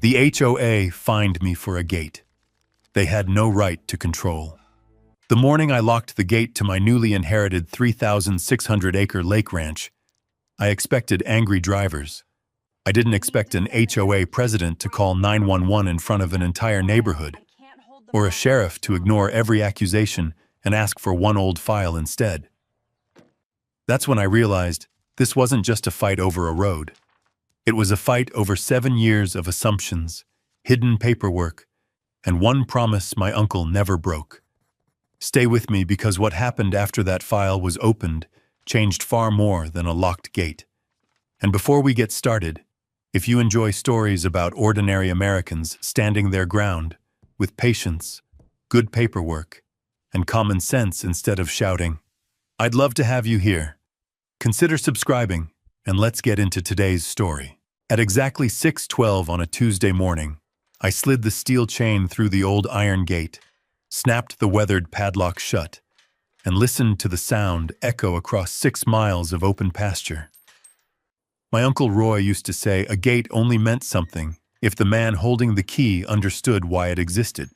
The HOA fined me for a gate they had no right to control. The morning I locked the gate to my newly inherited 3,600-acre lake ranch, I expected angry drivers. I didn't expect an HOA president to call 911 in front of an entire neighborhood, or a sheriff to ignore every accusation and ask for one old file instead. That's when I realized this wasn't just a fight over a road. It was a fight over 7 years of assumptions, hidden paperwork, and one promise my uncle never broke. Stay with me, because what happened after that file was opened changed far more than a locked gate. And before we get started, if you enjoy stories about ordinary Americans standing their ground with patience, good paperwork, and common sense instead of shouting, I'd love to have you here. Consider subscribing, and let's get into today's story. At exactly 6:12 on a Tuesday morning, I slid the steel chain through the old iron gate, snapped the weathered padlock shut, and listened to the sound echo across 6 miles of open pasture. My Uncle Roy used to say a gate only meant something if the man holding the key understood why it existed.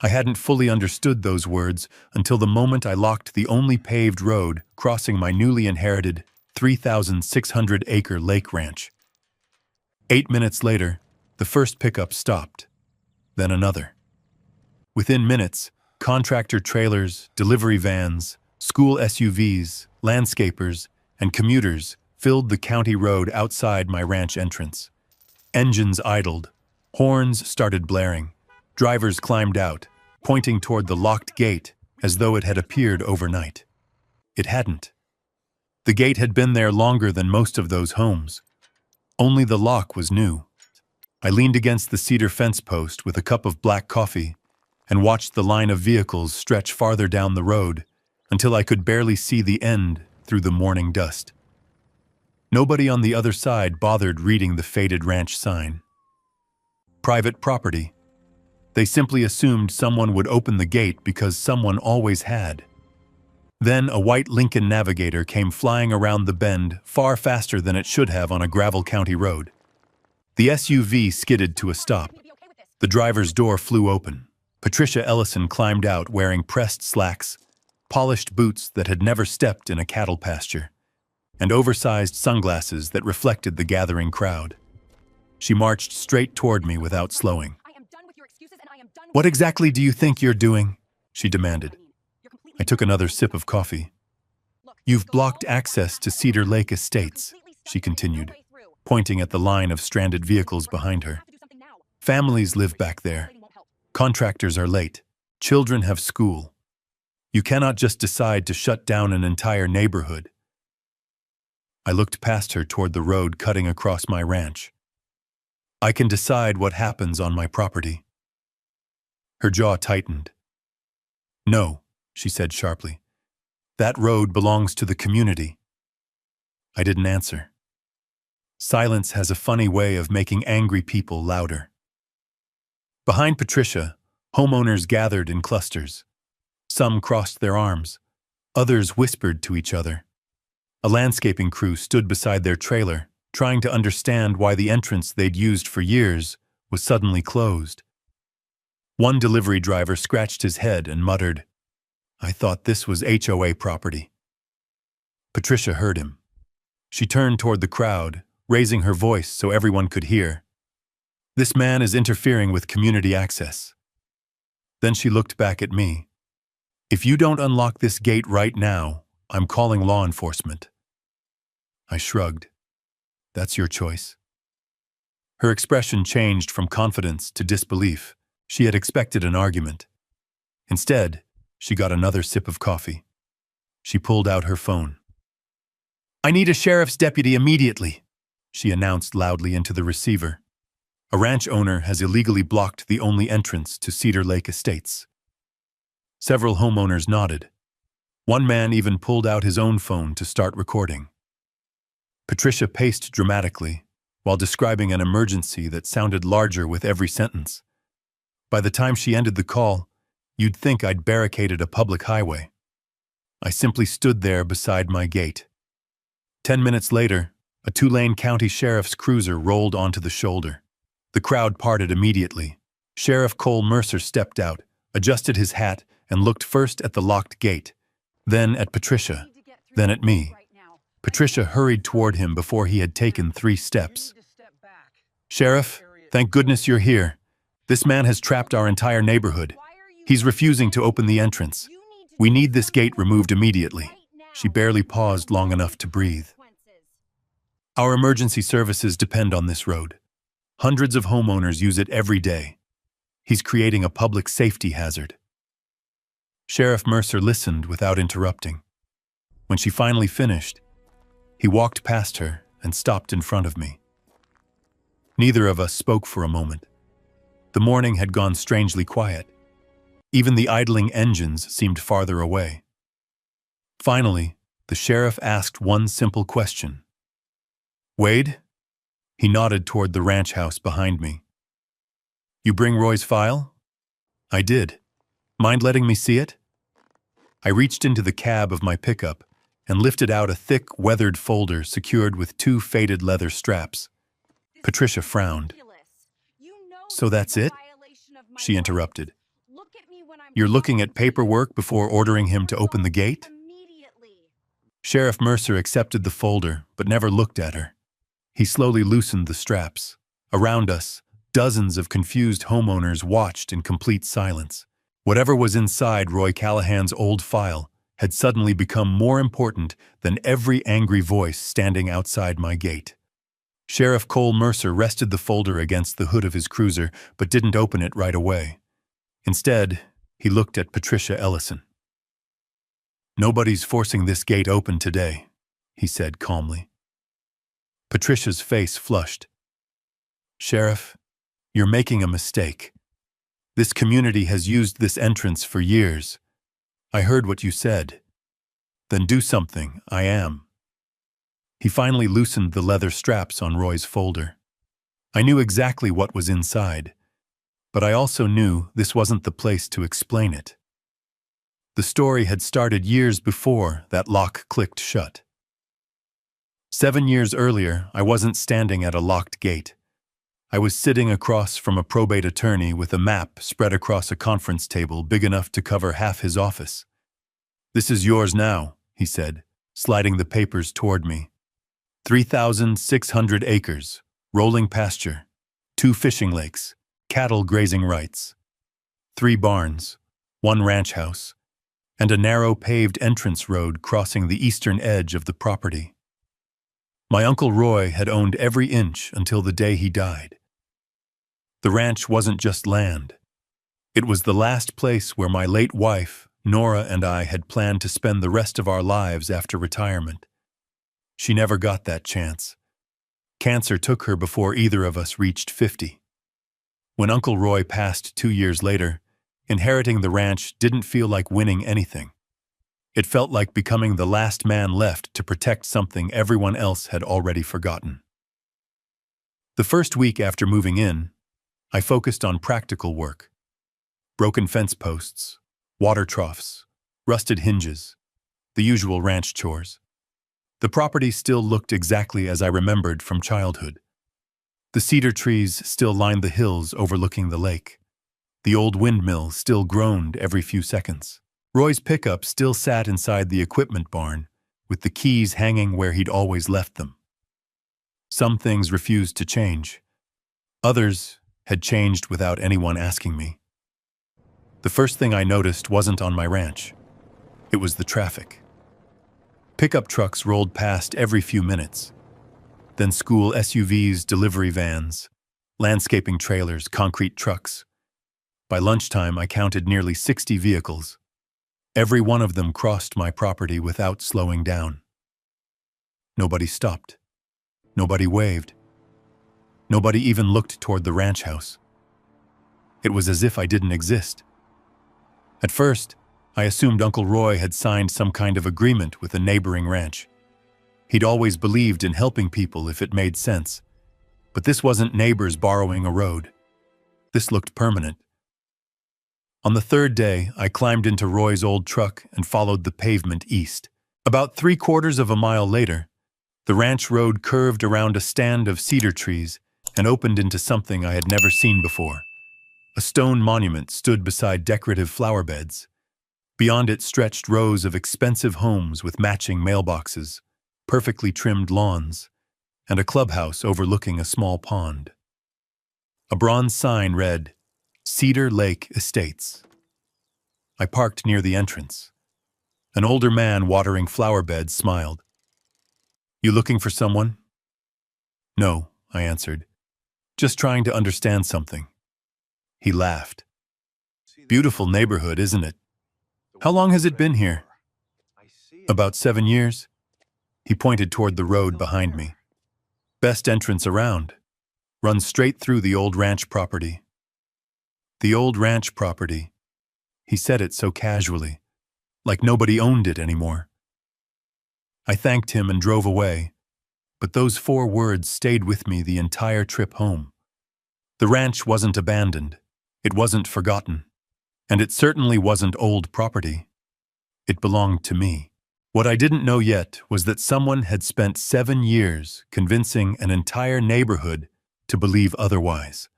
I hadn't fully understood those words until the moment I locked the only paved road crossing my newly inherited 3,600-acre lake ranch. 8 minutes later, the first pickup stopped, then another. Within minutes, contractor trailers, delivery vans, school SUVs, landscapers, and commuters filled the county road outside my ranch entrance. Engines idled, horns started blaring, drivers climbed out, pointing toward the locked gate as though it had appeared overnight. It hadn't. The gate had been there longer than most of those homes. Only the lock was new. I leaned against the cedar fence post with a cup of black coffee and watched the line of vehicles stretch farther down the road until I could barely see the end through the morning dust. Nobody on the other side bothered reading the faded ranch sign. Private property. They simply assumed someone would open the gate because someone always had. Then a white Lincoln Navigator came flying around the bend far faster than it should have on a gravel county road. The SUV skidded to a stop. The driver's door flew open. Patricia Ellison climbed out wearing pressed slacks, polished boots that had never stepped in a cattle pasture, and oversized sunglasses that reflected the gathering crowd. She marched straight toward me without slowing. What exactly do you think you're doing? She demanded. I took another sip of coffee. You've blocked access to Cedar Lake Estates, she continued, pointing at the line of stranded vehicles behind her. Families live back there. Contractors are late. Children have school. You cannot just decide to shut down an entire neighborhood. I looked past her toward the road cutting across my ranch. I can decide what happens on my property. Her jaw tightened. No, she said sharply. That road belongs to the community. I didn't answer. Silence has a funny way of making angry people louder. Behind Patricia, homeowners gathered in clusters. Some crossed their arms. Others whispered to each other. A landscaping crew stood beside their trailer, trying to understand why the entrance they'd used for years was suddenly closed. One delivery driver scratched his head and muttered, I thought this was HOA property. Patricia heard him. She turned toward the crowd, raising her voice so everyone could hear. This man is interfering with community access. Then she looked back at me. If you don't unlock this gate right now, I'm calling law enforcement. I shrugged. That's your choice. Her expression changed from confidence to disbelief. She had expected an argument. Instead, she got another sip of coffee. She pulled out her phone. I need a sheriff's deputy immediately, she announced loudly into the receiver. A ranch owner has illegally blocked the only entrance to Cedar Lake Estates. Several homeowners nodded. One man even pulled out his own phone to start recording. Patricia paced dramatically while describing an emergency that sounded larger with every sentence. By the time she ended the call, you'd think I'd barricaded a public highway. I simply stood there beside my gate. 10 minutes later, a 2-lane county sheriff's cruiser rolled onto the shoulder. The crowd parted immediately. Sheriff Cole Mercer stepped out, adjusted his hat, and looked first at the locked gate, then at Patricia, then at me. Patricia hurried toward him before he had taken 3 steps. "Sheriff, thank goodness you're here. This man has trapped our entire neighborhood. He's refusing to open the entrance. We need this gate removed immediately." She barely paused long enough to breathe. "Our emergency services depend on this road. Hundreds of homeowners use it every day. He's creating a public safety hazard." Sheriff Mercer listened without interrupting. When she finally finished, he walked past her and stopped in front of me. Neither of us spoke for a moment. The morning had gone strangely quiet. Even the idling engines seemed farther away. Finally, the sheriff asked one simple question. "Wade?" He nodded toward the ranch house behind me. "You bring Roy's file?" I did. "Mind letting me see it?" I reached into the cab of my pickup and lifted out a thick, weathered folder secured with 2 faded leather straps. Patricia frowned. "So that's it?" She interrupted. "You're looking at paperwork before ordering him to open the gate?" Sheriff Mercer accepted the folder, but never looked at her. He slowly loosened the straps. Around us, dozens of confused homeowners watched in complete silence. Whatever was inside Roy Callahan's old file had suddenly become more important than every angry voice standing outside my gate. Sheriff Cole Mercer rested the folder against the hood of his cruiser, but didn't open it right away. Instead, he looked at Patricia Ellison. "Nobody's forcing this gate open today," he said calmly. Patricia's face flushed. "Sheriff, you're making a mistake. This community has used this entrance for years. I heard what you said. Then do something, I am." He finally loosened the leather straps on Roy's folder. I knew exactly what was inside, but I also knew this wasn't the place to explain it. The story had started years before that lock clicked shut. 7 years earlier, I wasn't standing at a locked gate. I was sitting across from a probate attorney with a map spread across a conference table big enough to cover half his office. "This is yours now," he said, sliding the papers toward me. 3,600 acres, rolling pasture, 2 fishing lakes, cattle grazing rights, 3 barns, 1 ranch house, and a narrow paved entrance road crossing the eastern edge of the property. My Uncle Roy had owned every inch until the day he died. The ranch wasn't just land. It was the last place where my late wife, Nora, and I had planned to spend the rest of our lives after retirement. She never got that chance. Cancer took her before either of us reached 50. When Uncle Roy passed 2 years later, inheriting the ranch didn't feel like winning anything. It felt like becoming the last man left to protect something everyone else had already forgotten. The first week after moving in, I focused on practical work. Broken fence posts, water troughs, rusted hinges, the usual ranch chores. The property still looked exactly as I remembered from childhood. The cedar trees still lined the hills overlooking the lake. The old windmill still groaned every few seconds. Roy's pickup still sat inside the equipment barn, with the keys hanging where he'd always left them. Some things refused to change. Others had changed without anyone asking me. The first thing I noticed wasn't on my ranch. It was the traffic. Pickup trucks rolled past every few minutes. Then school SUVs, delivery vans, landscaping trailers, concrete trucks. By lunchtime, I counted nearly 60 vehicles. Every one of them crossed my property without slowing down. Nobody stopped. Nobody waved. Nobody even looked toward the ranch house. It was as if I didn't exist. At first, I assumed Uncle Roy had signed some kind of agreement with a neighboring ranch. He'd always believed in helping people if it made sense. But this wasn't neighbors borrowing a road. This looked permanent. On the 3rd day, I climbed into Roy's old truck and followed the pavement east. About 3/4 of a mile later, the ranch road curved around a stand of cedar trees and opened into something I had never seen before. A stone monument stood beside decorative flower beds. Beyond it stretched rows of expensive homes with matching mailboxes, perfectly trimmed lawns, and a clubhouse overlooking a small pond. A bronze sign read, Cedar Lake Estates. I parked near the entrance. An older man watering flower beds smiled. "You looking for someone?" "No," I answered. "Just trying to understand something." He laughed. "Beautiful neighborhood, isn't it? How long has it been here?" "About 7 years." He pointed toward the road behind me. "Best entrance around. Runs straight through the old ranch property." The old ranch property. He said it so casually, like nobody owned it anymore. I thanked him and drove away, but those 4 words stayed with me the entire trip home. The ranch wasn't abandoned, it wasn't forgotten, and it certainly wasn't old property. It belonged to me. What I didn't know yet was that someone had spent 7 years convincing an entire neighborhood to believe otherwise.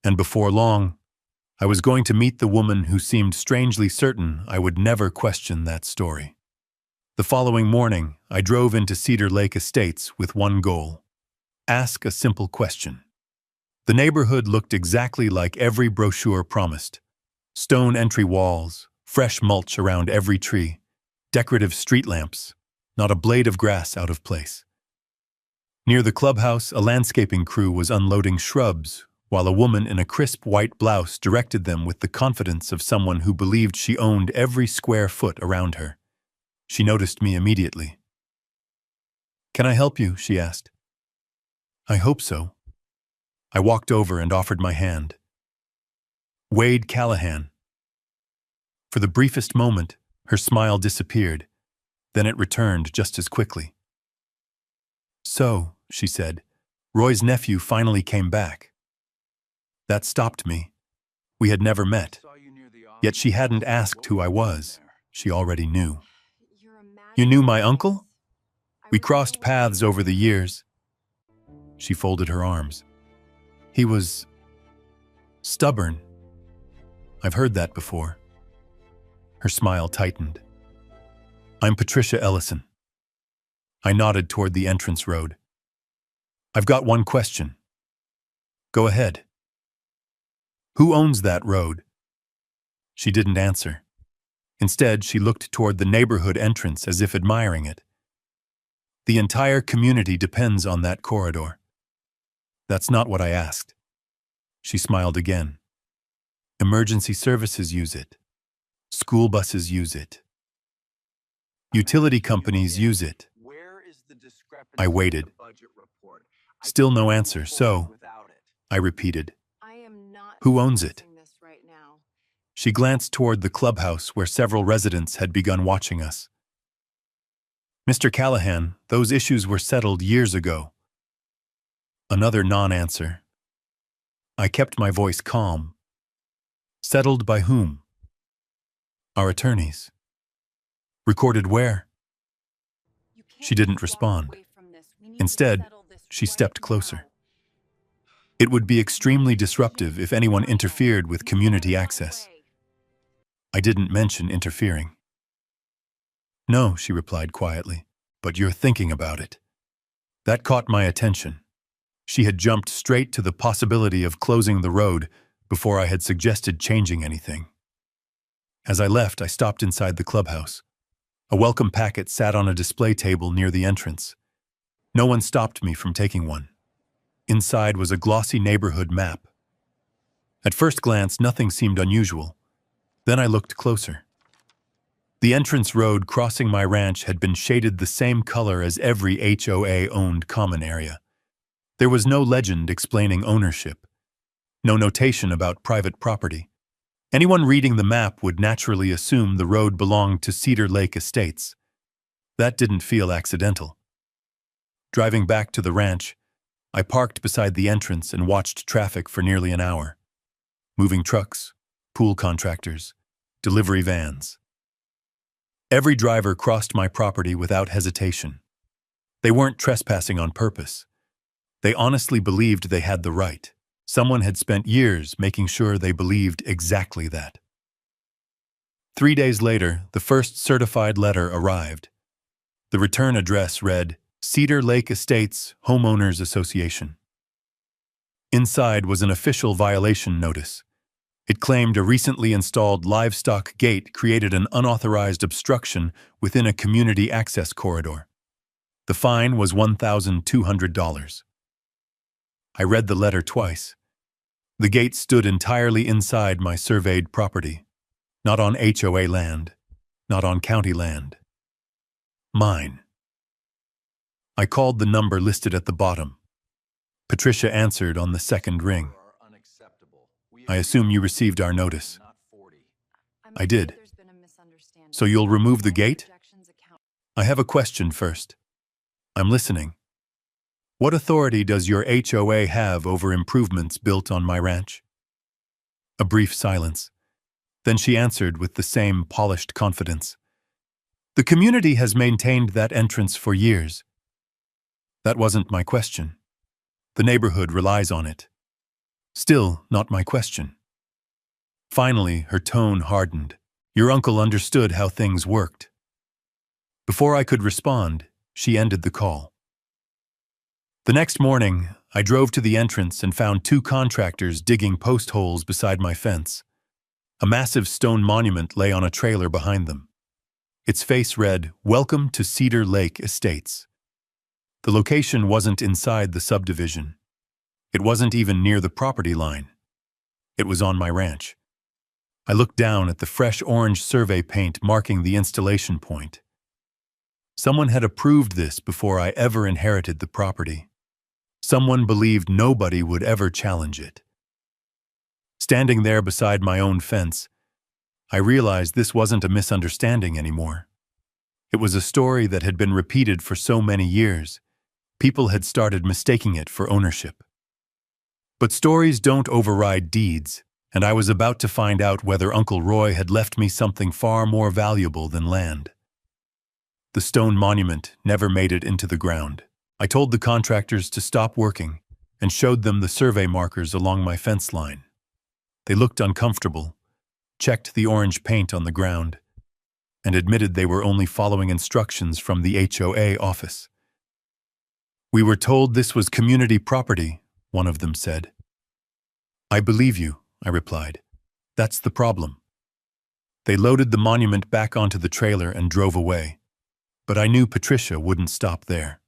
And before long, I was going to meet the woman who seemed strangely certain I would never question that story. The following morning, I drove into Cedar Lake Estates with one goal: ask a simple question. The neighborhood looked exactly like every brochure promised. Stone entry walls, fresh mulch around every tree, decorative street lamps, not a blade of grass out of place. Near the clubhouse, a landscaping crew was unloading shrubs, while a woman in a crisp white blouse directed them with the confidence of someone who believed she owned every square foot around her. She noticed me immediately. "Can I help you?" she asked. "I hope so." I walked over and offered my hand. "Wade Callahan." For the briefest moment, her smile disappeared. Then it returned just as quickly. "So," she said, "Roy's nephew finally came back." That stopped me. We had never met. Yet she hadn't asked who I was. She already knew. "You knew my uncle?" "We crossed paths over the years." She folded her arms. "He was stubborn." "I've heard that before." Her smile tightened. "I'm Patricia Ellison." I nodded toward the entrance road. "I've got one question." "Go ahead." "Who owns that road?" She didn't answer. Instead, she looked toward the neighborhood entrance as if admiring it. "The entire community depends on that corridor." "That's not what I asked." She smiled again. "Emergency services use it. School buses use it. Utility companies use it." I waited. Still no answer, so I repeated, "Who owns it?" She glanced toward the clubhouse where several residents had begun watching us. "Mr. Callahan, those issues were settled years ago." Another non-answer. I kept my voice calm. "Settled by whom?" "Our attorneys." "Recorded where?" She didn't respond. Instead, she stepped closer. "It would be extremely disruptive if anyone interfered with community access." I didn't mention interfering. "No," she replied quietly, "but you're thinking about it." That caught my attention. She had jumped straight to the possibility of closing the road before I had suggested changing anything. As I left, I stopped inside the clubhouse. A welcome packet sat on a display table near the entrance. No one stopped me from taking one. Inside was a glossy neighborhood map. At first glance, nothing seemed unusual. Then I looked closer. The entrance road crossing my ranch had been shaded the same color as every HOA-owned common area. There was no legend explaining ownership, no notation about private property. Anyone reading the map would naturally assume the road belonged to Cedar Lake Estates. That didn't feel accidental. Driving back to the ranch, I parked beside the entrance and watched traffic for nearly an hour. Moving trucks, pool contractors, delivery vans. Every driver crossed my property without hesitation. They weren't trespassing on purpose. They honestly believed they had the right. Someone had spent years making sure they believed exactly that. 3 days later, the first certified letter arrived. The return address read, Cedar Lake Estates Homeowners Association. Inside was an official violation notice. It claimed a recently installed livestock gate created an unauthorized obstruction within a community access corridor. The fine was $1,200. I read the letter twice. The gate stood entirely inside my surveyed property, not on HOA land, not on county land. Mine. I called the number listed at the bottom. Patricia answered on the second ring. I assume you received our notice. I did. So you'll remove the gate? I have a question first. I'm listening. What authority does your HOA have over improvements built on my ranch? A brief silence. Then she answered with the same polished confidence. The community has maintained that entrance for years. That wasn't my question. The neighborhood relies on it. Still not my question. Finally, her tone hardened. Your uncle understood how things worked. Before I could respond, she ended the call. The next morning, I drove to the entrance and found 2 contractors digging post holes beside my fence. A massive stone monument lay on a trailer behind them. Its face read, Welcome to Cedar Lake Estates. The location wasn't inside the subdivision. It wasn't even near the property line. It was on my ranch. I looked down at the fresh orange survey paint marking the installation point. Someone had approved this before I ever inherited the property. Someone believed nobody would ever challenge it. Standing there beside my own fence, I realized this wasn't a misunderstanding anymore. It was a story that had been repeated for so many years. People had started mistaking it for ownership. But stories don't override deeds, and I was about to find out whether Uncle Roy had left me something far more valuable than land. The stone monument never made it into the ground. I told the contractors to stop working and showed them the survey markers along my fence line. They looked uncomfortable, checked the orange paint on the ground, and admitted they were only following instructions from the HOA office. We were told this was community property, one of them said. I believe you, I replied. That's the problem. They loaded the monument back onto the trailer and drove away. But I knew Patricia wouldn't stop there.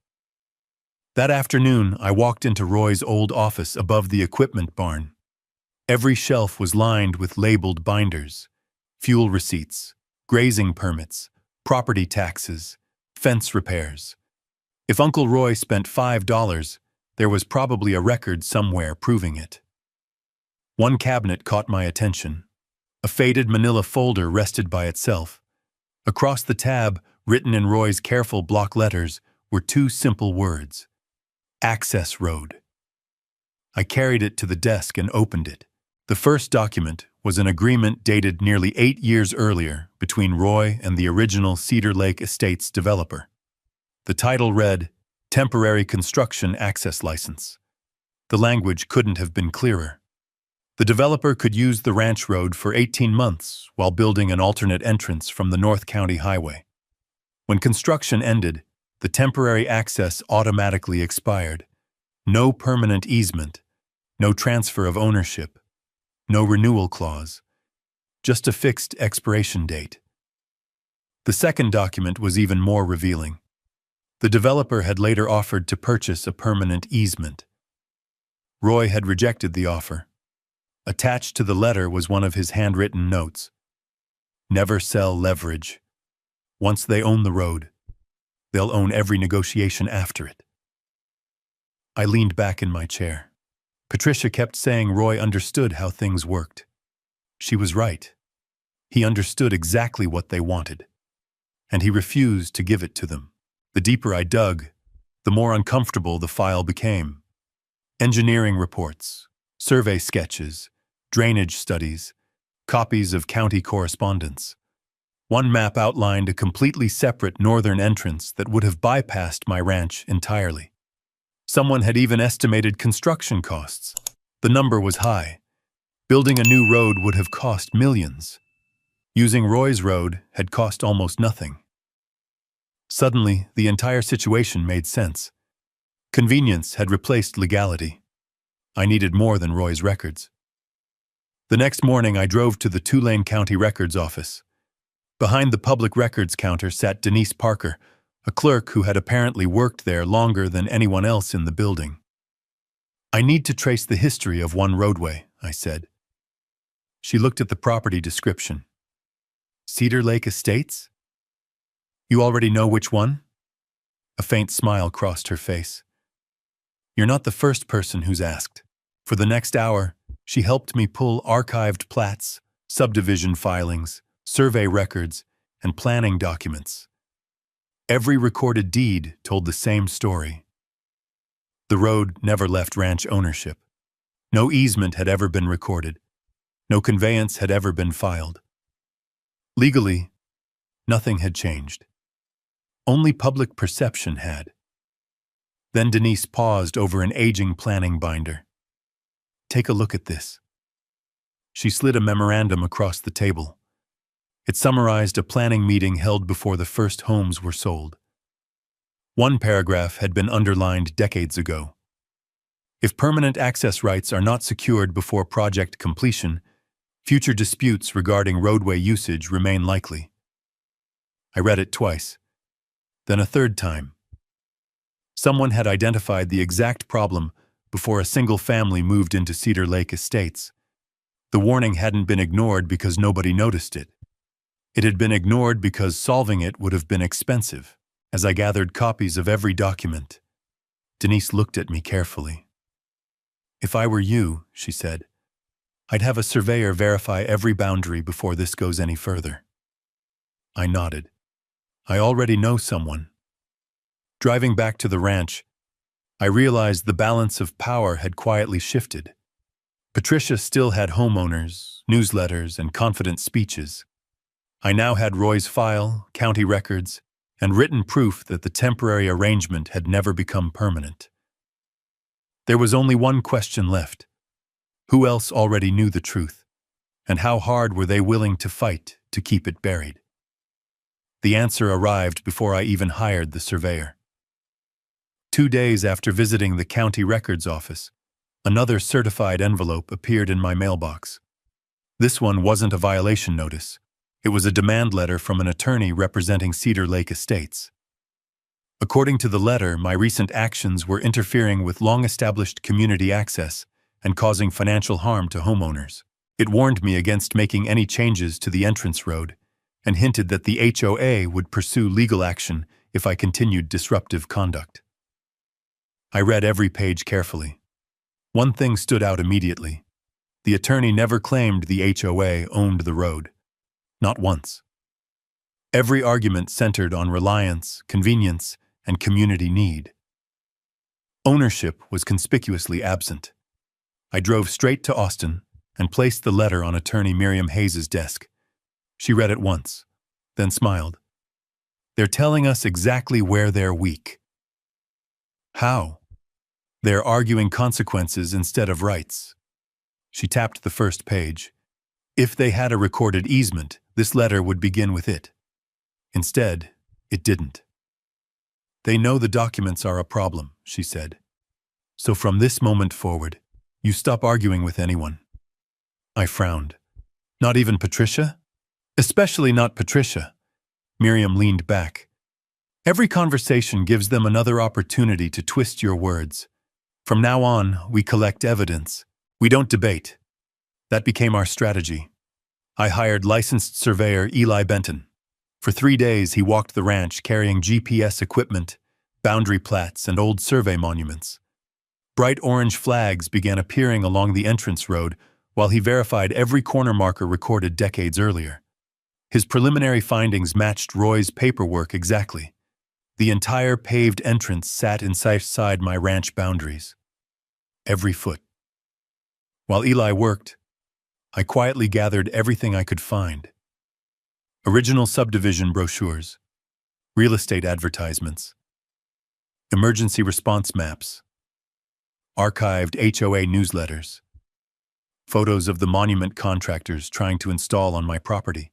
That afternoon, I walked into Roy's old office above the equipment barn. Every shelf was lined with labeled binders, fuel receipts, grazing permits, property taxes, fence repairs. If Uncle Roy spent $5, there was probably a record somewhere proving it. One cabinet caught my attention. A faded manila folder rested by itself. Across the tab, written in Roy's careful block letters, were 2 simple words. Access Road. I carried it to the desk and opened it. The first document was an agreement dated nearly 8 years earlier between Roy and the original Cedar Lake Estates developer. The title read, Temporary Construction Access License. The language couldn't have been clearer. The developer could use the ranch road for 18 months while building an alternate entrance from the North County Highway. When construction ended, the temporary access automatically expired. No permanent easement, no transfer of ownership, no renewal clause, just a fixed expiration date. The second document was even more revealing. The developer had later offered to purchase a permanent easement. Roy had rejected the offer. Attached to the letter was one of his handwritten notes. Never sell leverage. Once they own the road, they'll own every negotiation after it. I leaned back in my chair. Patricia kept saying Roy understood how things worked. She was right. He understood exactly what they wanted, and he refused to give it to them. The deeper I dug, the more uncomfortable the file became. Engineering reports, survey sketches, drainage studies, copies of county correspondence. One map outlined a completely separate northern entrance that would have bypassed my ranch entirely. Someone had even estimated construction costs. The number was high. Building a new road would have cost millions. Using Roy's road had cost almost nothing. Suddenly, the entire situation made sense. Convenience had replaced legality. I needed more than Roy's records. The next morning, I drove to the Tulane County Records office. Behind the public records counter sat Denise Parker, a clerk who had apparently worked there longer than anyone else in the building. "I need to trace the history of one roadway," I said. She looked at the property description. "Cedar Lake Estates? You already know which one?" A faint smile crossed her face. "You're not the first person who's asked." For the next hour, she helped me pull archived plats, subdivision filings, survey records, and planning documents. Every recorded deed told the same story. The road never left ranch ownership. No easement had ever been recorded. No conveyance had ever been filed. Legally, nothing had changed. Only public perception had. Then Denise paused over an aging planning binder. "Take a look at this." She slid a memorandum across the table. It summarized a planning meeting held before the first homes were sold. One paragraph had been underlined decades ago. If permanent access rights are not secured before project completion, future disputes regarding roadway usage remain likely. I read it twice, then a third time. Someone had identified the exact problem before a single family moved into Cedar Lake Estates. The warning hadn't been ignored because nobody noticed it. It had been ignored because solving it would have been expensive. As I gathered copies of every document, Denise looked at me carefully. "If I were you," she said, "I'd have a surveyor verify every boundary before this goes any further." I nodded. I already know someone. Driving back to the ranch, I realized the balance of power had quietly shifted. Patricia still had homeowners, newsletters, and confident speeches. I now had Roy's file, county records, and written proof that the temporary arrangement had never become permanent. There was only one question left. Who else already knew the truth? And how hard were they willing to fight to keep it buried? The answer arrived before I even hired the surveyor. 2 days after visiting the county records office, another certified envelope appeared in my mailbox. This one wasn't a violation notice. It was a demand letter from an attorney representing Cedar Lake Estates. According to the letter, my recent actions were interfering with long-established community access and causing financial harm to homeowners. It warned me against making any changes to the entrance road and hinted that the HOA would pursue legal action if I continued disruptive conduct. I read every page carefully. One thing stood out immediately. The attorney never claimed the HOA owned the road. Not once. Every argument centered on reliance, convenience, and community need. Ownership was conspicuously absent. I drove straight to Austin and placed the letter on attorney Miriam Hayes' desk. She read it once, then smiled. "They're telling us exactly where they're weak." "How?" "They're arguing consequences instead of rights." She tapped the first page. If they had a recorded easement, this letter would begin with it. Instead, it didn't. "They know the documents are a problem," she said. "So from this moment forward, you stop arguing with anyone." I frowned. "Not even Patricia?" "Especially not Patricia." Miriam leaned back. "Every conversation gives them another opportunity to twist your words. From now on, we collect evidence. We don't debate." That became our strategy. I hired licensed surveyor Eli Benton. For 3 days, he walked the ranch carrying GPS equipment, boundary plats, and old survey monuments. Bright orange flags began appearing along the entrance road while he verified every corner marker recorded decades earlier. His preliminary findings matched Roy's paperwork exactly. The entire paved entrance sat inside my ranch boundaries. Every foot. While Eli worked, I quietly gathered everything I could find. Original subdivision brochures, real estate advertisements, emergency response maps, archived HOA newsletters, photos of the monument contractors trying to install on my property,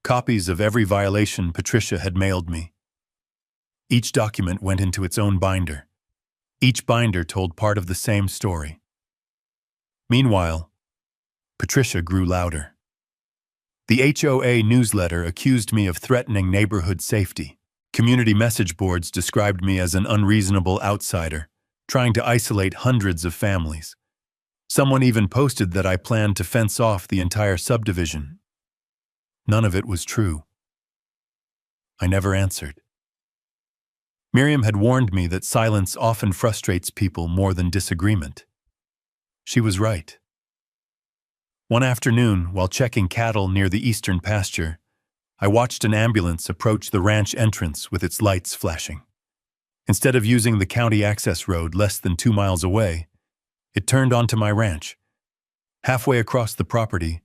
copies of every violation Patricia had mailed me. Each document went into its own binder. Each binder told part of the same story. Meanwhile, Patricia grew louder. The HOA newsletter accused me of threatening neighborhood safety. Community message boards described me as an unreasonable outsider, trying to isolate hundreds of families. Someone even posted that I planned to fence off the entire subdivision. None of it was true. I never answered. Miriam had warned me that silence often frustrates people more than disagreement. She was right. One afternoon, while checking cattle near the eastern pasture, I watched an ambulance approach the ranch entrance with its lights flashing. Instead of using the county access road less than 2 miles away, it turned onto my ranch. Halfway across the property,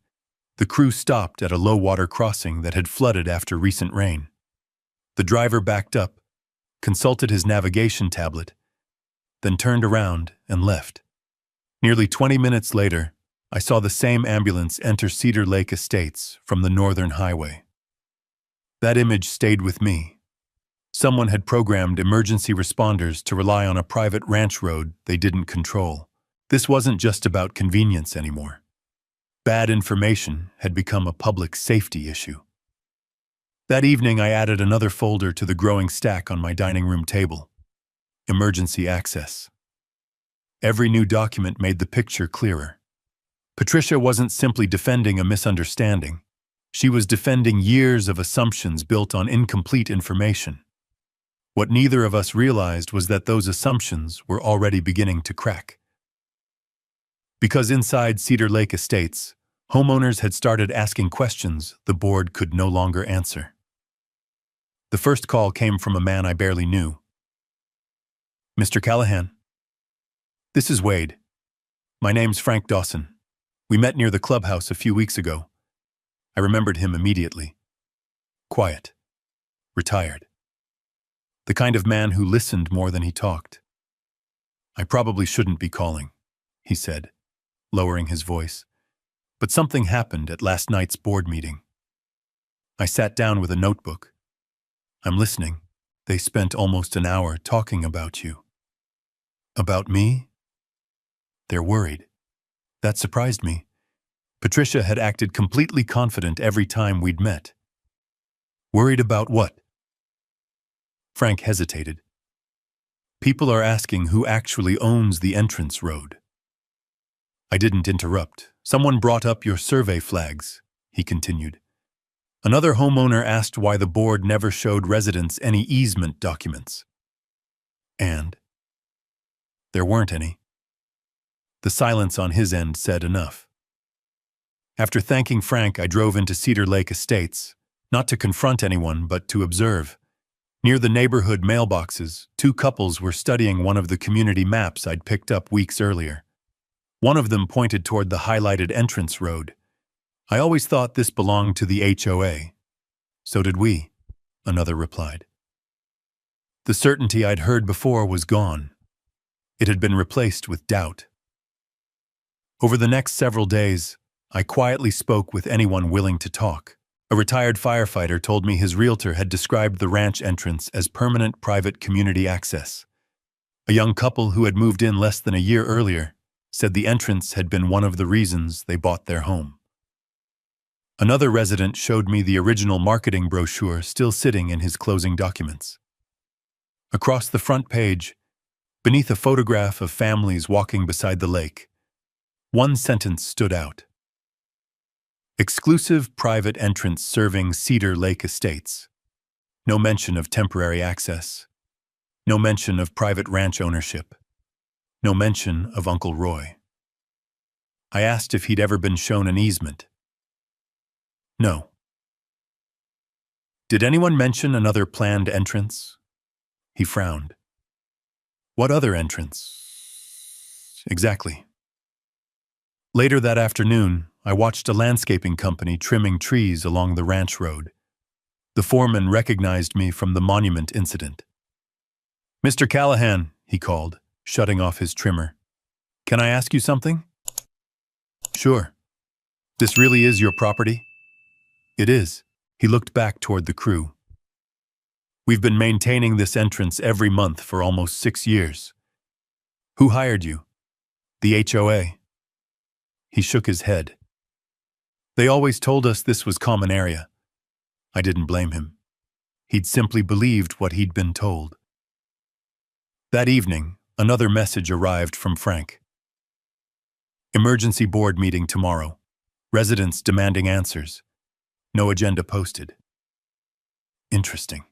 the crew stopped at a low-water crossing that had flooded after recent rain. The driver backed up, consulted his navigation tablet, then turned around and left. Nearly 20 minutes later, I saw the same ambulance enter Cedar Lake Estates from the northern highway. That image stayed with me. Someone had programmed emergency responders to rely on a private ranch road they didn't control. This wasn't just about convenience anymore. Bad information had become a public safety issue. That evening, I added another folder to the growing stack on my dining room table. Emergency access. Every new document made the picture clearer. Patricia wasn't simply defending a misunderstanding. She was defending years of assumptions built on incomplete information. What neither of us realized was that those assumptions were already beginning to crack. Because inside Cedar Lake Estates, homeowners had started asking questions the board could no longer answer. The first call came from a man I barely knew. "Mr. Callahan." "This is Wade. My name's Frank Dawson. We met near the clubhouse a few weeks ago." I remembered him immediately. Quiet. Retired. The kind of man who listened more than he talked. "I probably shouldn't be calling," he said, lowering his voice. "But something happened at last night's board meeting." I sat down with a notebook. "I'm listening. They spent almost an hour talking about you." "About me?" "They're worried." That surprised me. Patricia had acted completely confident every time we'd met. "Worried about what?" Frank hesitated. "People are asking who actually owns the entrance road." I didn't interrupt. "Someone brought up your survey flags," he continued. "Another homeowner asked why the board never showed residents any easement documents." And there weren't any. The silence on his end said enough. After thanking Frank, I drove into Cedar Lake Estates, not to confront anyone, but to observe. Near the neighborhood mailboxes, 2 couples were studying one of the community maps I'd picked up weeks earlier. One of them pointed toward the highlighted entrance road. "I always thought this belonged to the HOA." "So did we," another replied. The certainty I'd heard before was gone. It had been replaced with doubt. Over the next several days, I quietly spoke with anyone willing to talk. A retired firefighter told me his realtor had described the ranch entrance as permanent private community access. A young couple who had moved in less than a year earlier said the entrance had been one of the reasons they bought their home. Another resident showed me the original marketing brochure still sitting in his closing documents. Across the front page, beneath a photograph of families walking beside the lake, one sentence stood out. "Exclusive private entrance serving Cedar Lake Estates." No mention of temporary access. No mention of private ranch ownership. No mention of Uncle Roy. I asked if he'd ever been shown an easement. No. "Did anyone mention another planned entrance?" He frowned. "What other entrance?" "Exactly." Later that afternoon, I watched a landscaping company trimming trees along the ranch road. The foreman recognized me from the monument incident. "Mr. Callahan," he called, shutting off his trimmer. Can I ask you something? Sure. This really is your property? It is. He looked back toward the crew. We've been maintaining this entrance every month for almost 6 years. Who hired you? The HOA. He shook his head. They always told us this was common area. I didn't blame him. He'd simply believed what he'd been told. That evening, another message arrived from Frank. Emergency board meeting tomorrow. Residents demanding answers. No agenda posted. Interesting.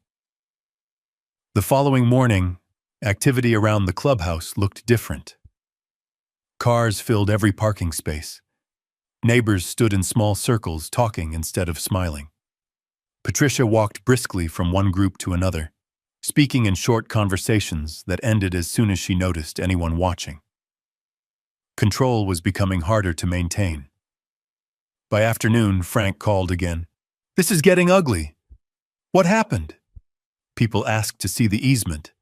The following morning, activity around the clubhouse looked different. Cars filled every parking space. Neighbors stood in small circles talking instead of smiling. Patricia walked briskly from one group to another, speaking in short conversations that ended as soon as she noticed anyone watching. Control was becoming harder to maintain. By afternoon, Frank called again. This is getting ugly. What happened? People asked to see the easement.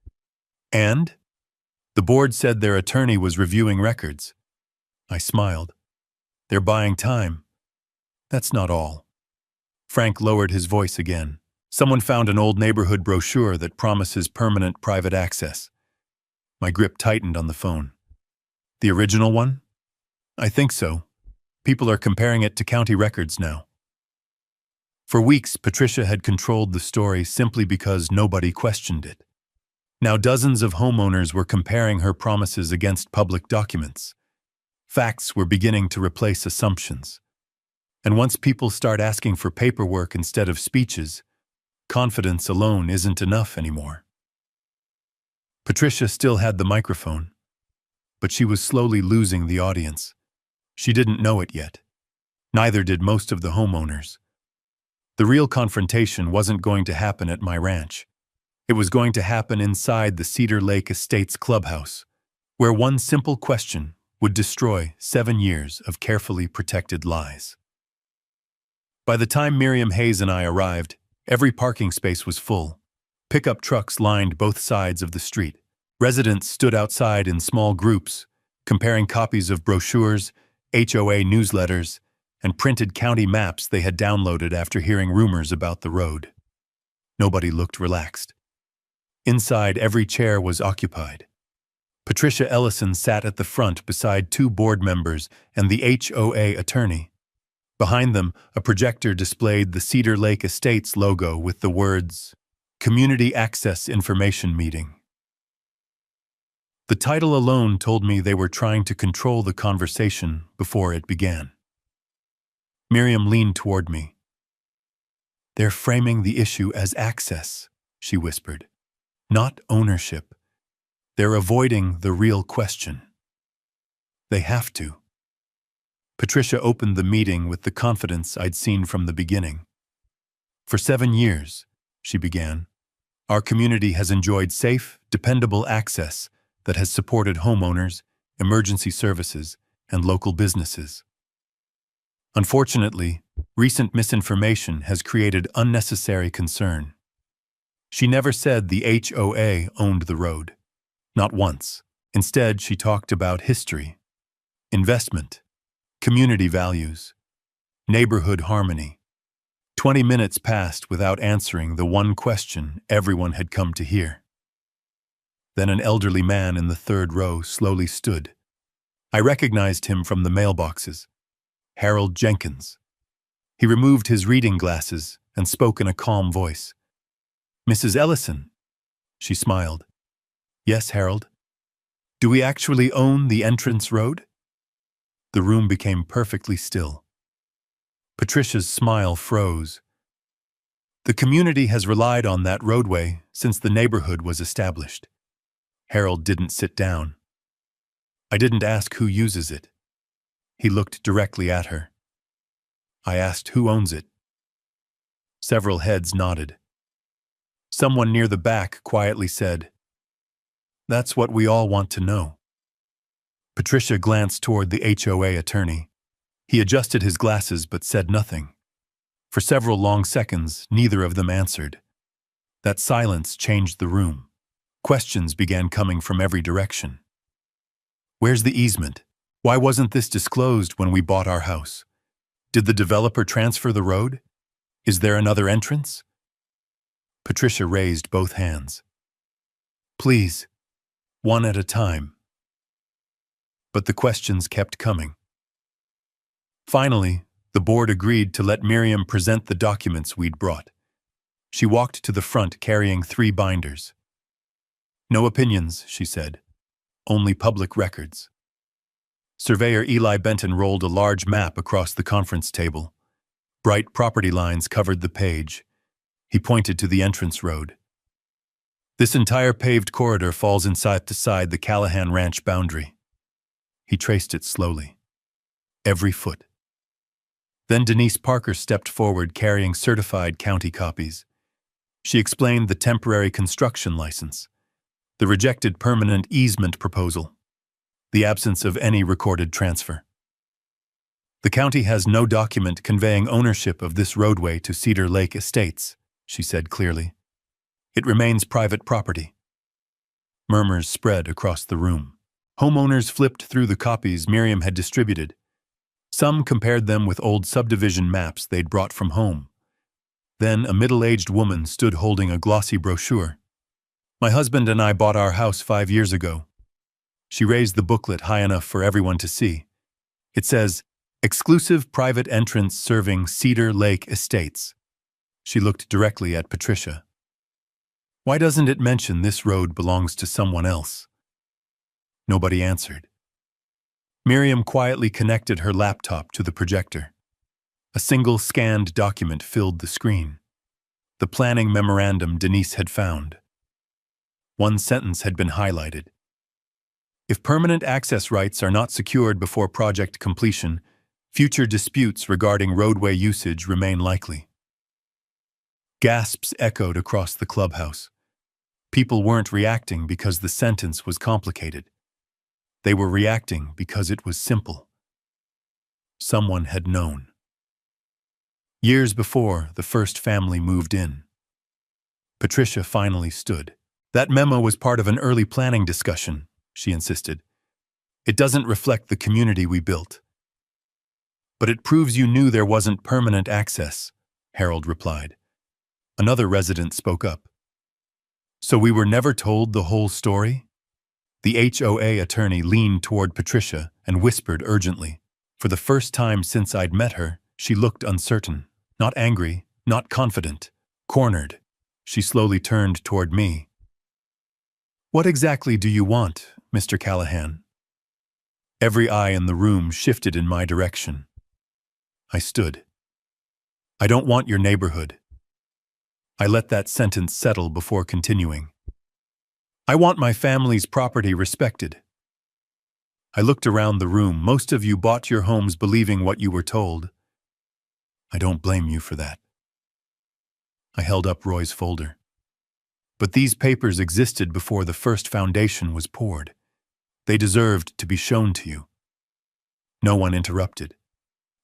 And? The board said their attorney was reviewing records. I smiled. They're buying time. That's not all. Frank lowered his voice again. Someone found an old neighborhood brochure that promises permanent private access. My grip tightened on the phone. The original one? I think so. People are comparing it to county records now. For weeks, Patricia had controlled the story simply because nobody questioned it. Now dozens of homeowners were comparing her promises against public documents. Facts were beginning to replace assumptions. And once people start asking for paperwork instead of speeches, confidence alone isn't enough anymore. Patricia still had the microphone, but she was slowly losing the audience. She didn't know it yet. Neither did most of the homeowners. The real confrontation wasn't going to happen at my ranch. It was going to happen inside the Cedar Lake Estates clubhouse, where one simple question would destroy 7 years of carefully protected lies. By the time Miriam Hayes and I arrived, every parking space was full. Pickup trucks lined both sides of the street. Residents stood outside in small groups, comparing copies of brochures, HOA newsletters, and printed county maps they had downloaded after hearing rumors about the road. Nobody looked relaxed. Inside, every chair was occupied. Patricia Ellison sat at the front beside 2 board members and the HOA attorney. Behind them, a projector displayed the Cedar Lake Estates logo with the words, Community Access Information Meeting. The title alone told me they were trying to control the conversation before it began. Miriam leaned toward me. They're framing the issue as access, she whispered, not ownership. They're avoiding the real question. They have to. Patricia opened the meeting with the confidence I'd seen from the beginning. For 7 years, she began, our community has enjoyed safe, dependable access that has supported homeowners, emergency services, and local businesses. Unfortunately, recent misinformation has created unnecessary concern. She never said the HOA owned the road. Not once. Instead, she talked about history, investment, community values, neighborhood harmony. 20 minutes passed without answering the one question everyone had come to hear. Then an elderly man in the 3rd row slowly stood. I recognized him from the mailboxes. Harold Jenkins. He removed his reading glasses and spoke in a calm voice. Mrs. Ellison. She smiled. Yes, Harold. Do we actually own the entrance road? The room became perfectly still. Patricia's smile froze. The community has relied on that roadway since the neighborhood was established. Harold didn't sit down. I didn't ask who uses it. He looked directly at her. I asked who owns it. Several heads nodded. Someone near the back quietly said, That's what we all want to know. Patricia glanced toward the HOA attorney. He adjusted his glasses but said nothing. For several long seconds, neither of them answered. That silence changed the room. Questions began coming from every direction. Where's the easement? Why wasn't this disclosed when we bought our house? Did the developer transfer the road? Is there another entrance? Patricia raised both hands. Please, one at a time. But the questions kept coming. Finally, the board agreed to let Miriam present the documents we'd brought. She walked to the front carrying 3 binders. No opinions, she said. Only public records. Surveyor Eli Benton rolled a large map across the conference table. Bright property lines covered the page. He pointed to the entrance road. This entire paved corridor falls inside the Callahan Ranch boundary. He traced it slowly. Every foot. Then Denise Parker stepped forward carrying certified county copies. She explained the temporary construction license, the rejected permanent easement proposal, the absence of any recorded transfer. The county has no document conveying ownership of this roadway to Cedar Lake Estates, she said clearly. It remains private property. Murmurs spread across the room. Homeowners flipped through the copies Miriam had distributed. Some compared them with old subdivision maps they'd brought from home. Then a middle-aged woman stood holding a glossy brochure. My husband and I bought our house 5 years ago. She raised the booklet high enough for everyone to see. It says, Exclusive Private Entrance Serving Cedar Lake Estates. She looked directly at Patricia. Why doesn't it mention this road belongs to someone else? Nobody answered. Miriam quietly connected her laptop to the projector. A single scanned document filled the screen. The planning memorandum Denise had found. One sentence had been highlighted. If permanent access rights are not secured before project completion, future disputes regarding roadway usage remain likely. Gasps echoed across the clubhouse. People weren't reacting because the sentence was complicated. They were reacting because it was simple. Someone had known. Years before, the first family moved in. Patricia finally stood. That memo was part of an early planning discussion, she insisted. It doesn't reflect the community we built. But it proves you knew there wasn't permanent access, Harold replied. Another resident spoke up. So we were never told the whole story? The HOA attorney leaned toward Patricia and whispered urgently. For the first time since I'd met her, she looked uncertain, not angry, not confident, cornered. She slowly turned toward me. What exactly do you want, Mr. Callahan? Every eye in the room shifted in my direction. I stood. I don't want your neighborhood. I let that sentence settle before continuing. I want my family's property respected. I looked around the room. Most of you bought your homes believing what you were told. I don't blame you for that. I held up Roy's folder. But these papers existed before the first foundation was poured. They deserved to be shown to you. No one interrupted,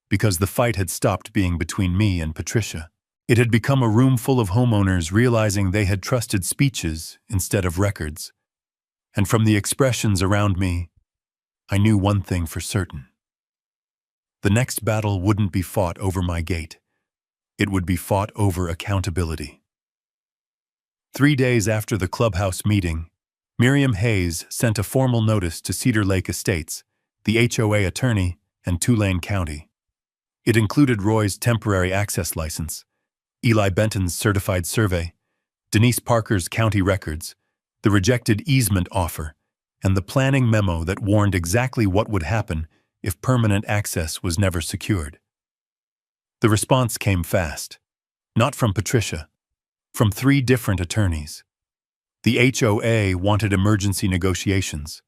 because the fight had stopped being between me and Patricia. It had become a room full of homeowners realizing they had trusted speeches instead of records. And from the expressions around me, I knew one thing for certain. The next battle wouldn't be fought over my gate. It would be fought over accountability. 3 days after the clubhouse meeting, Miriam Hayes sent a formal notice to Cedar Lake Estates, the HOA attorney, and Tulane County. It included Roy's temporary access license, Eli Benton's certified survey, Denise Parker's county records, the rejected easement offer, and the planning memo that warned exactly what would happen if permanent access was never secured. The response came fast, not from Patricia, from 3 different attorneys. The HOA wanted emergency negotiations.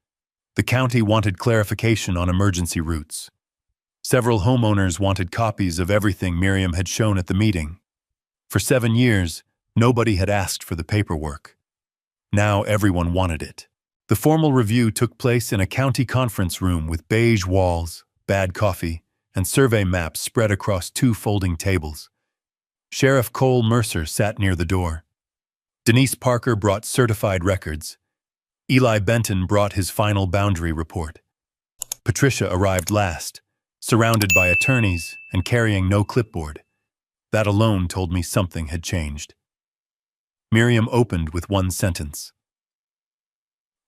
The county wanted clarification on emergency routes. Several homeowners wanted copies of everything Miriam had shown at the meeting. For 7 years, nobody had asked for the paperwork. Now everyone wanted it. The formal review took place in a county conference room with beige walls, bad coffee, and survey maps spread across 2 folding tables. Sheriff Cole Mercer sat near the door. Denise Parker brought certified records. Eli Benton brought his final boundary report. Patricia arrived last, surrounded by attorneys and carrying no clipboard. That alone told me something had changed. Miriam opened with one sentence.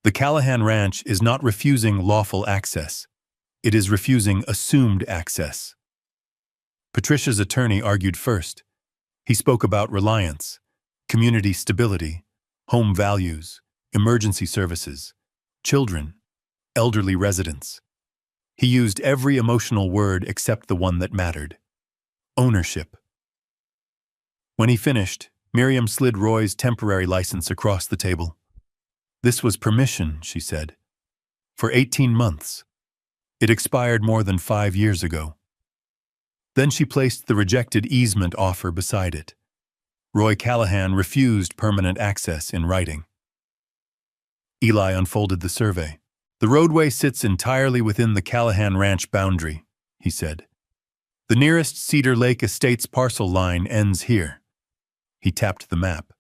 The Callahan Ranch is not refusing lawful access. It is refusing assumed access. Patricia's attorney argued first. He spoke about reliance, community stability, home values, emergency services, children, elderly residents. He used every emotional word except the one that mattered: ownership. When he finished, Miriam slid Roy's temporary license across the table. This was permission, she said. For 18 months. It expired more than 5 years ago. Then she placed the rejected easement offer beside it. Roy Callahan refused permanent access in writing. Eli unfolded the survey. The roadway sits entirely within the Callahan Ranch boundary, he said. The nearest Cedar Lake Estates parcel line ends here. He tapped the map.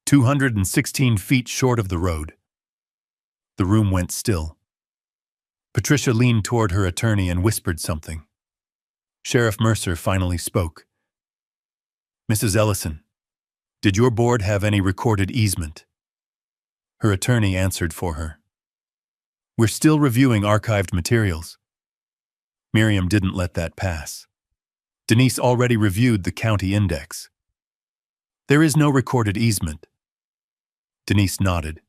216 feet short of the road. The room went still. Patricia leaned toward her attorney and whispered something. Sheriff Mercer finally spoke. Mrs. Ellison, did your board have any recorded easement? Her attorney answered for her. We're still reviewing archived materials. Miriam didn't let that pass. Denise already reviewed the county index. There is no recorded easement. Denise nodded.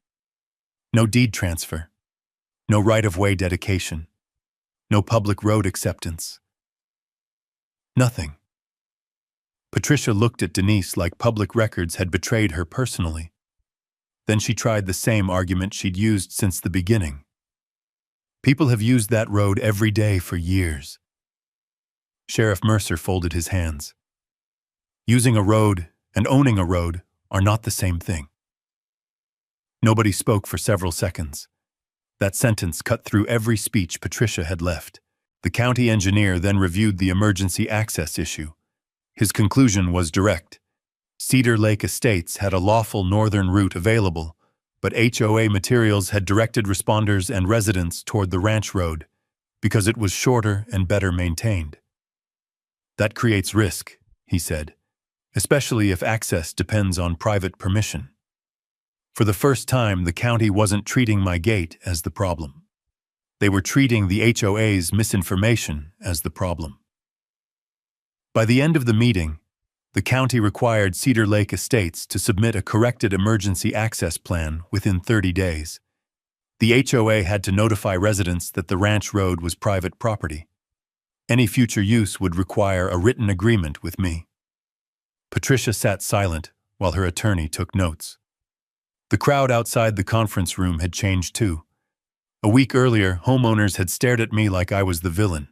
No deed transfer. No right-of-way dedication. No public road acceptance. Nothing. Patricia looked at Denise like public records had betrayed her personally. Then she tried the same argument she'd used since the beginning. People have used that road every day for years. Sheriff Mercer folded his hands. Using a road and owning a road are not the same thing. Nobody spoke for several seconds. That sentence cut through every speech Patricia had left. The county engineer then reviewed the emergency access issue. His conclusion was direct. Cedar Lake Estates had a lawful northern route available, but HOA Materials had directed responders and residents toward the ranch road because it was shorter and better maintained. That creates risk, he said, especially if access depends on private permission. For the first time, the county wasn't treating my gate as the problem. They were treating the HOA's misinformation as the problem. By the end of the meeting, the county required Cedar Lake Estates to submit a corrected emergency access plan within 30 days. The HOA had to notify residents that the ranch road was private property. Any future use would require a written agreement with me. Patricia sat silent while her attorney took notes. The crowd outside the conference room had changed too. A week earlier, homeowners had stared at me like I was the villain.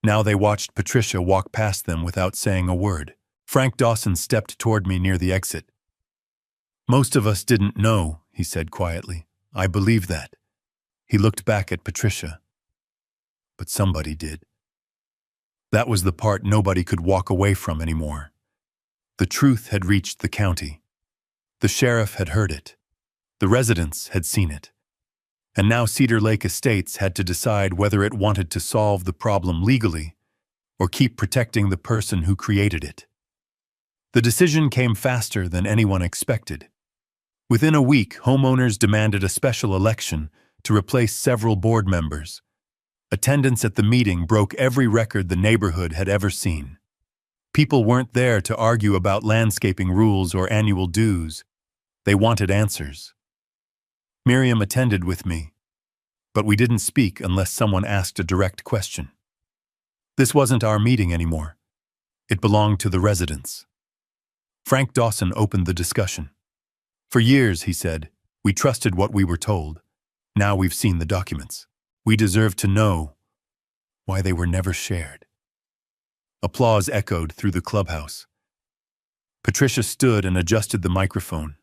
Now they watched Patricia walk past them without saying a word. Frank Dawson stepped toward me near the exit. Most of us didn't know, he said quietly. I believe that. He looked back at Patricia. But somebody did. That was the part nobody could walk away from anymore. The truth had reached the county. The sheriff had heard it. The residents had seen it. And now Cedar Lake Estates had to decide whether it wanted to solve the problem legally or keep protecting the person who created it. The decision came faster than anyone expected. Within a week, homeowners demanded a special election to replace several board members. Attendance at the meeting broke every record the neighborhood had ever seen. People weren't there to argue about landscaping rules or annual dues. They wanted answers. Miriam attended with me, but we didn't speak unless someone asked a direct question. This wasn't our meeting anymore. It belonged to the residents. Frank Dawson opened the discussion. For years, he said, we trusted what we were told. Now we've seen the documents. We deserve to know why they were never shared. Applause echoed through the clubhouse. Patricia stood and adjusted the microphone.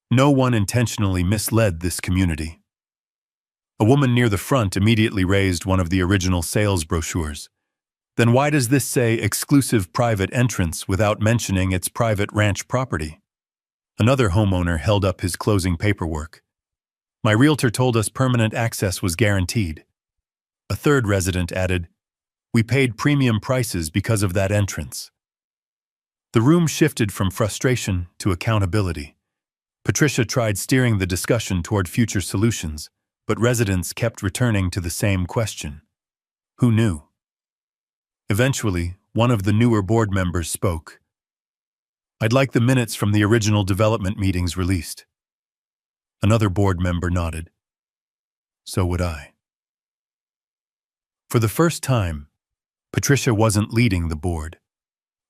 No one intentionally misled this community. A woman near the front immediately raised one of the original sales brochures. Then why does this say exclusive private entrance without mentioning its private ranch property? Another homeowner held up his closing paperwork. My realtor told us permanent access was guaranteed. A third resident added, "We paid premium prices because of that entrance." The room shifted from frustration to accountability. Patricia tried steering the discussion toward future solutions, but residents kept returning to the same question. Who knew? Eventually, one of the newer board members spoke. "I'd like the minutes from the original development meetings released." Another board member nodded. So would I. For the first time, Patricia wasn't leading the board.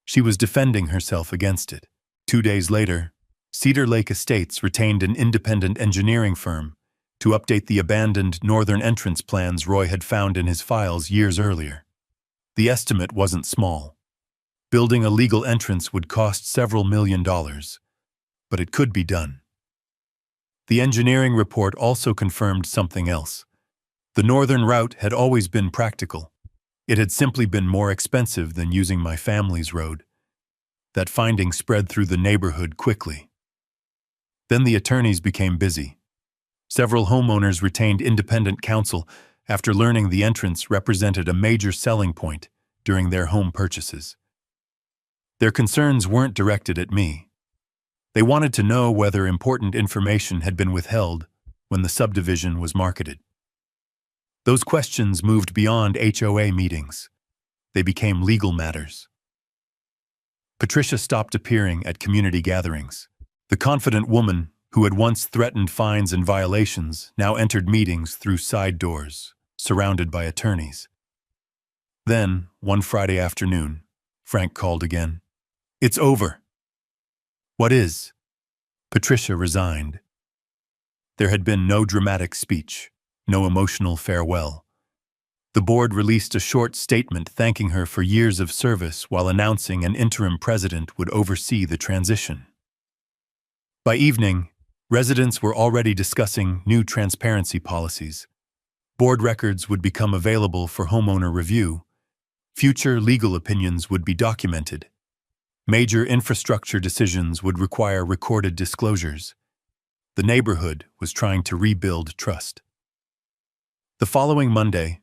She was defending herself against it. 2 days later, Cedar Lake Estates retained an independent engineering firm to update the abandoned northern entrance plans Roy had found in his files years earlier. The estimate wasn't small. Building a legal entrance would cost several $1,000,000, but it could be done. The engineering report also confirmed something else. The northern route had always been practical. It had simply been more expensive than using my family's road. That finding spread through the neighborhood quickly. Then the attorneys became busy. Several homeowners retained independent counsel after learning the entrance represented a major selling point during their home purchases. Their concerns weren't directed at me. They wanted to know whether important information had been withheld when the subdivision was marketed. Those questions moved beyond HOA meetings. They became legal matters. Patricia stopped appearing at community gatherings. The confident woman who had once threatened fines and violations now entered meetings through side doors, surrounded by attorneys. Then, one Friday afternoon, Frank called again. "It's over." "What is?" Patricia resigned. There had been no dramatic speech, no emotional farewell. The board released a short statement thanking her for years of service while announcing an interim president would oversee the transition. By evening, residents were already discussing new transparency policies. Board records would become available for homeowner review. Future legal opinions would be documented. Major infrastructure decisions would require recorded disclosures. The neighborhood was trying to rebuild trust. The following Monday,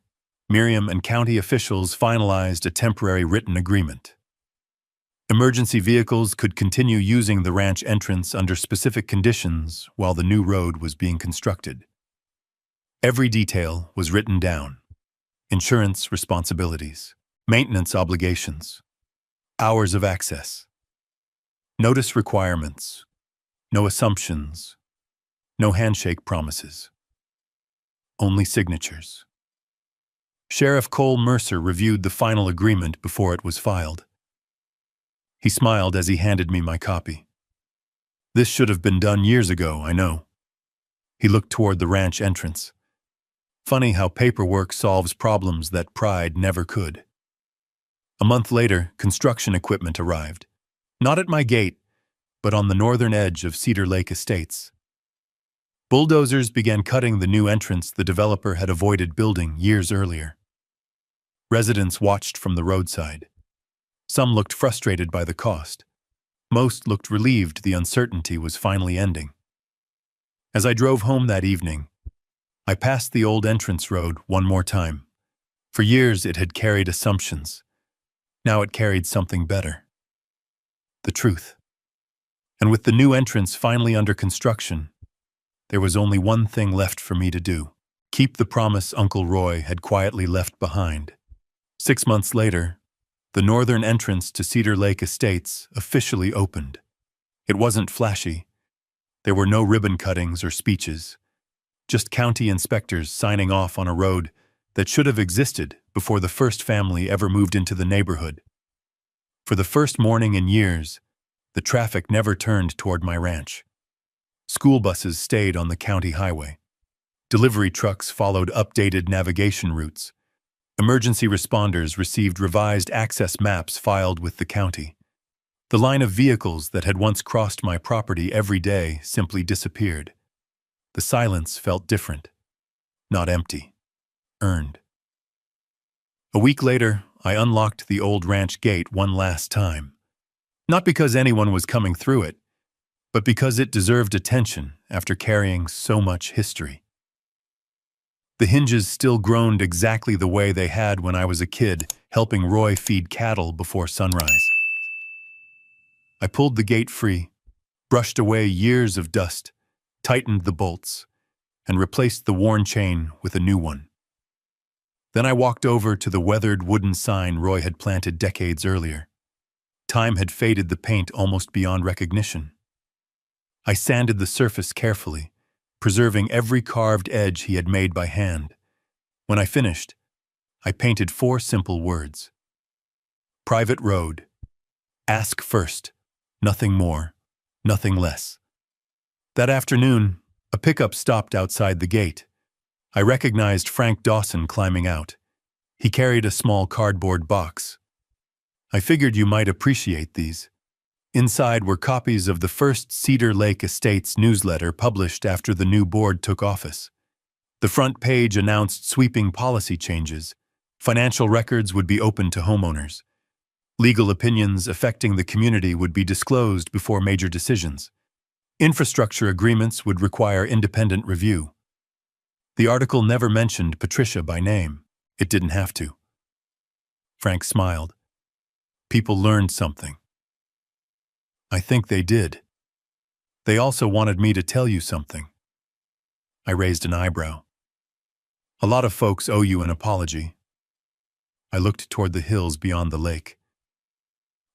Miriam and county officials finalized a temporary written agreement. Emergency vehicles could continue using the ranch entrance under specific conditions while the new road was being constructed. Every detail was written down: insurance responsibilities, maintenance obligations, hours of access, notice requirements, no assumptions, no handshake promises, only signatures. Sheriff Cole Mercer reviewed the final agreement before it was filed. He smiled as he handed me my copy. "This should have been done years ago, I know." He looked toward the ranch entrance. Funny how paperwork solves problems that pride never could. A month later, construction equipment arrived. Not at my gate, but on the northern edge of Cedar Lake Estates. Bulldozers began cutting the new entrance the developer had avoided building years earlier. Residents watched from the roadside. Some looked frustrated by the cost. Most looked relieved the uncertainty was finally ending. As I drove home that evening, I passed the old entrance road one more time. For years it had carried assumptions. Now it carried something better. The truth. And with the new entrance finally under construction, there was only one thing left for me to do: keep the promise Uncle Roy had quietly left behind. 6 months later, the northern entrance to Cedar Lake Estates officially opened. It wasn't flashy. There were no ribbon cuttings or speeches, just county inspectors signing off on a road that should have existed before the first family ever moved into the neighborhood. For the first morning in years, the traffic never turned toward my ranch. School buses stayed on the county highway. Delivery trucks followed updated navigation routes. Emergency responders received revised access maps filed with the county. The line of vehicles that had once crossed my property every day simply disappeared. The silence felt different. Not empty. Earned. A week later, I unlocked the old ranch gate one last time. Not because anyone was coming through it, but because it deserved attention after carrying so much history. The hinges still groaned exactly the way they had when I was a kid, helping Roy feed cattle before sunrise. I pulled the gate free, brushed away years of dust, tightened the bolts, and replaced the worn chain with a new one. Then I walked over to the weathered wooden sign Roy had planted decades earlier. Time had faded the paint almost beyond recognition. I sanded the surface carefully, preserving every carved edge he had made by hand. When I finished, I painted 4 simple words. Private road. Ask first. Nothing more. Nothing less. That afternoon, a pickup stopped outside the gate. I recognized Frank Dawson climbing out. He carried a small cardboard box. I figured you might appreciate these. Inside were copies of the first Cedar Lake Estates newsletter published after the new board took office. The front page announced sweeping policy changes. Financial records would be open to homeowners. Legal opinions affecting the community would be disclosed before major decisions. Infrastructure agreements would require independent review. The article never mentioned Patricia by name. It didn't have to. Frank smiled. People learned something. I think they did. They also wanted me to tell you something. I raised an eyebrow. A lot of folks owe you an apology. I looked toward the hills beyond the lake.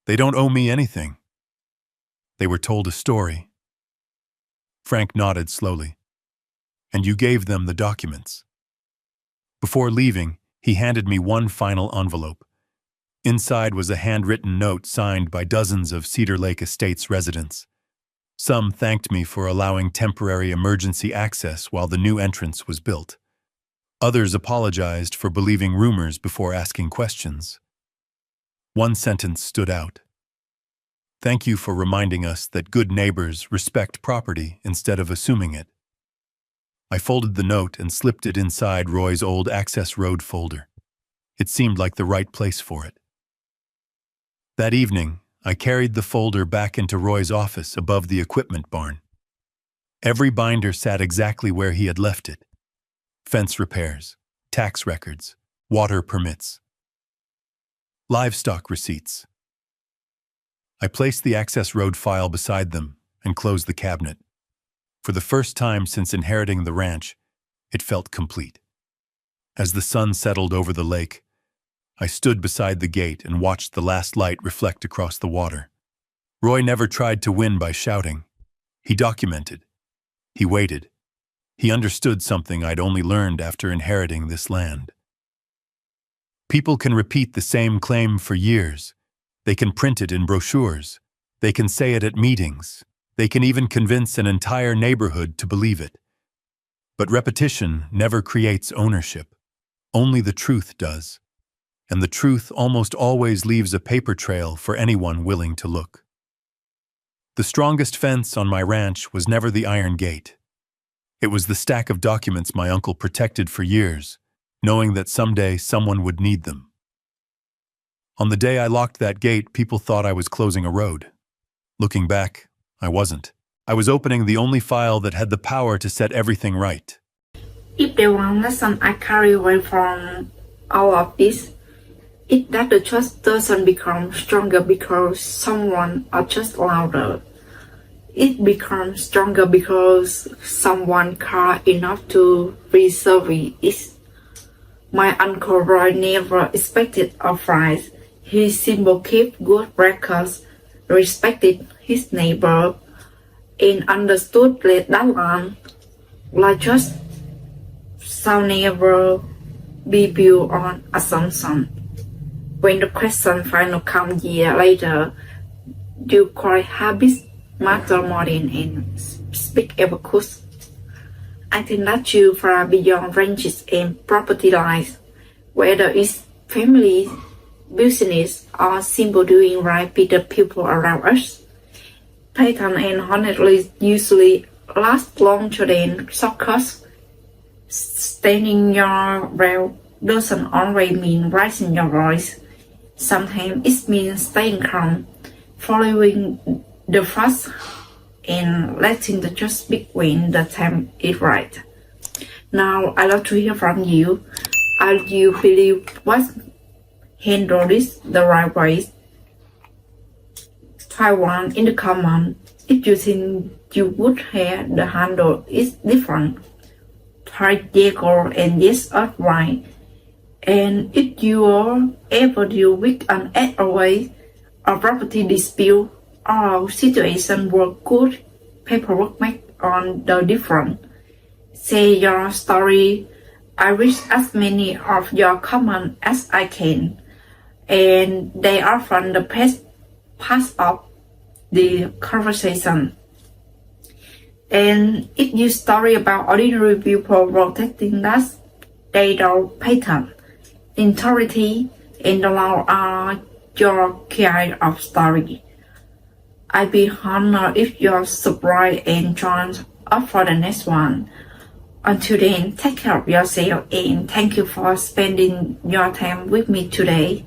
They don't owe me anything. They were told a story. Frank nodded slowly. And you gave them the documents. Before leaving, he handed me one final envelope. Inside was a handwritten note signed by dozens of Cedar Lake Estates residents. Some thanked me for allowing temporary emergency access while the new entrance was built. Others apologized for believing rumors before asking questions. One sentence stood out. Thank you for reminding us that good neighbors respect property instead of assuming it. I folded the note and slipped it inside Roy's old access road folder. It seemed like the right place for it. That evening, I carried the folder back into Roy's office above the equipment barn. Every binder sat exactly where he had left it. Fence repairs, tax records, water permits, livestock receipts. I placed the access road file beside them and closed the cabinet. For the first time since inheriting the ranch, it felt complete. As the sun settled over the lake, I stood beside the gate and watched the last light reflect across the water. Roy never tried to win by shouting. He documented. He waited. He understood something I'd only learned after inheriting this land. People can repeat the same claim for years. They can print it in brochures. They can say it at meetings. They can even convince an entire neighborhood to believe it. But repetition never creates ownership. Only the truth does. And the truth almost always leaves a paper trail for anyone willing to look. The strongest fence on my ranch was never the iron gate. It was the stack of documents my uncle protected for years, knowing that someday someone would need them. On the day I locked that gate, people thought I was closing a road. Looking back, I wasn't. I was opening the only file that had the power to set everything right. If the one lesson I carry away from all of this, is that the trust doesn't become stronger because someone are just louder. It becomes stronger because someone cared enough to preserve it. My Uncle Roy never expected a prize. He simply kept good records, respected his neighbor, and understood that land, like just shall never be built on assumption. When the question finally comes years later, do quite habits matter more than speak ever could? I think that you far beyond ranges and property lines, whether it's family, business, or simple doing right with the people around us. Patience and honestly usually last longer than shortcuts. Standing your ground doesn't always mean raising your voice. Sometimes it means staying calm, following the facts, and letting the truth speak when the time is right. Now I love to hear from you. Are you believe what handle this the right way? Taiwan in the comment if you think you would have the handle is different. Try Diego and yes or right. And if you are ever deal with an away or property dispute or situation where good paperwork make on the different, say your story. I read as many of your comments as I can, and they are from the past of the conversation. And if you story about ordinary people protecting us, they don't pattern, authority, and the law are your kind of story. I'd be honored if you're surprised and join up for the next one. Until then, take care of yourself and thank you for spending your time with me today.